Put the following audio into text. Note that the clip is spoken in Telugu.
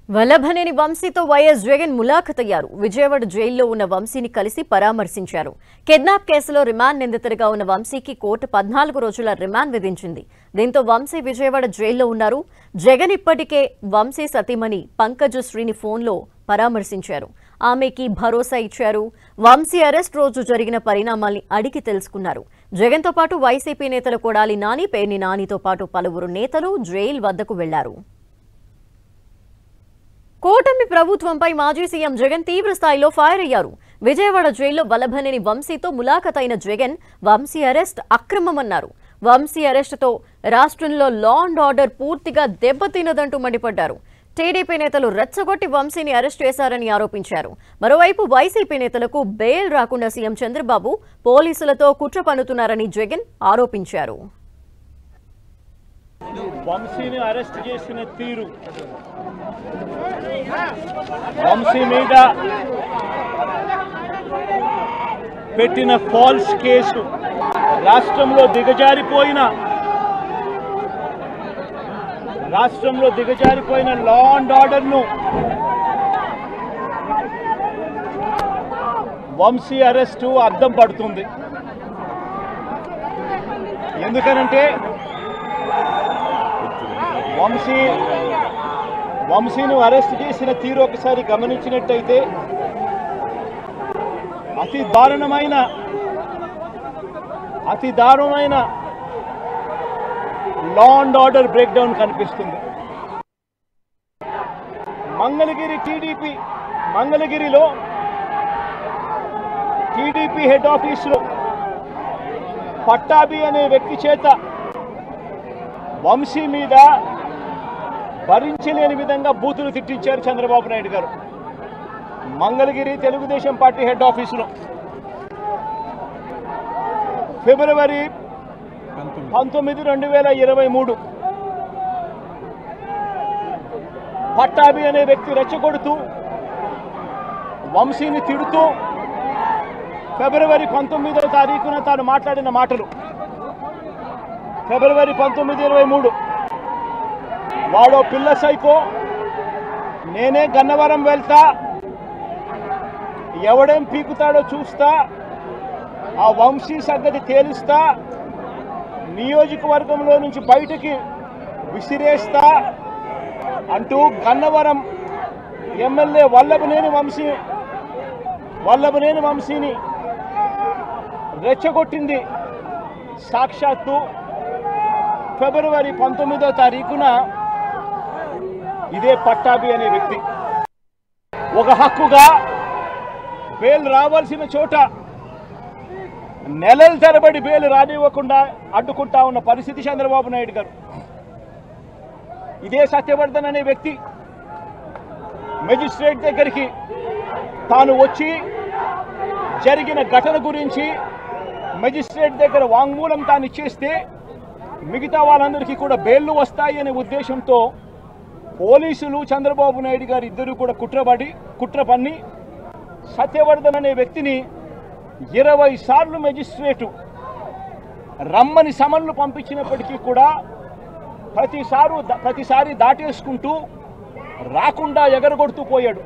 వల్లభనేని వంశీతో వైఎస్ జగన్ ములాఖతయ్యారు. విజయవాడ జైల్లో ఉన్న వంశీని కలిసి పరామర్శించారు. కిడ్నాప్ కేసులో రిమాండ్ నిందితుడిగా ఉన్న వంశీకి కోర్టు 14 రోజుల రిమాండ్ విధించింది. దీంతో వంశీ విజయవాడ జైల్లో ఉన్నారు. జగన్ ఇప్పటికే వంశీ సతీమణి పంకజశ్రీని ఫోన్లో పరామర్శించారు. ఆమెకి భరోసా ఇచ్చారు. వంశీ అరెస్ట్ రోజు జరిగిన పరిణామాల్ని అడిగి తెలుసుకున్నారు. జగన్తో పాటు వైసీపీ నేతలు కొడాలి నాని, పేర్ని నానితో పాటు పలువురు నేతలు జైలు వద్దకు వెళ్లారు. కూటమి ప్రభుత్వంపై మాజీ సీఎం జగన్ తీవ్ర స్థాయిలో ఫైర్ అయ్యారు. విజయవాడ జైల్లో వల్లభనేని వంశీతో ములాఖతైన జగన్ వంశీ అరెస్ట్ అక్రమమన్నారు. వంశీ అరెస్టుతో రాష్ట్రంలో లా అండ్ ఆర్డర్ పూర్తిగా దెబ్బతిన్నదంటూ మండిపడ్డారు. టీడీపీ నేతలు రెచ్చగొట్టి వంశీని అరెస్ట్ చేశారని ఆరోపించారు. మరోవైపు వైసీపీ నేతలకు బెయిల్ రాకుండా సీఎం చంద్రబాబు పోలీసులతో కుట్ర పన్నుతున్నారని జగన్ ఆరోపించారు. వంశీని అరెస్ట్ చేసిన తీరు, వంశీ మీద పెట్టిన ఫాల్స్ కేసు, రాష్ట్రంలో దిగజారిపోయిన లా అండ్ ఆర్డర్ను వంశీ అరెస్టు అద్దం పడుతుంది. ఎందుకనంటే వంశీను అరెస్ట్ చేసిన తీరు ఒకసారి గమనించినట్టయితే అతి దారుణమైన law and order break down కనిపిస్తుంది. మంగళగిరిలో టీడీపీ హెడ్ ఆఫీసులో పట్టాభి అనే వ్యక్తి చేత వంశీ మీద భరించలేని విధంగా బూతులు తిట్టించారు చంద్రబాబు నాయుడు గారు. మంగళగిరి తెలుగుదేశం పార్టీ హెడ్ ఆఫీసులో ఫిబ్రవరి 19, 2023 పట్టాభి అనే వ్యక్తి రెచ్చగొడుతూ వంశీని తిడుతూ ఫిబ్రవరి 19వ తారీఖున తాను మాట్లాడిన మాటలు. ఫిబ్రవరి 19, 2023 వాడో పిల్ల సైకో, నేనే గన్నవరం వెళ్తా, ఎవడేం పీకుతాడో చూస్తా, ఆ వంశీ సంగతి తేలుస్తా, నియోజకవర్గంలో నుంచి బయటికి విసిరేస్తా అంటూ గన్నవరం ఎమ్మెల్యే వల్లభనేని వంశీని రెచ్చగొట్టింది సాక్షాత్తు ఫిబ్రవరి 19వ తారీఖున ఇదే పట్టాభి అనే వ్యక్తి. ఒక హక్కుగా బెయిల్ రావాల్సిన చోట నెలల తరబడి బెయిల్ రానివ్వకుండా అడ్డుకుంటా ఉన్న పరిస్థితి చంద్రబాబు నాయుడు గారు. ఇదే సత్యవర్ధన్ అనే వ్యక్తి మెజిస్ట్రేట్ దగ్గరికి తాను వచ్చి జరిగిన ఘటన గురించి మెజిస్ట్రేట్ దగ్గర వాంగ్మూలం తాను ఇచ్చేస్తే మిగతా వాళ్ళందరికీ కూడా బెయిల్లు వస్తాయి అనే ఉద్దేశంతో పోలీసులు చంద్రబాబు నాయుడు గారు ఇద్దరు కూడా కుట్ర పన్ని సత్యవర్ధన్ అనే వ్యక్తిని 20 సార్లు మెజిస్ట్రేటు రమ్మని సమన్లు పంపించినప్పటికీ కూడా ప్రతిసారి దాటేసుకుంటూ రాకుండా ఎగరగొడుతూ పోయాడు.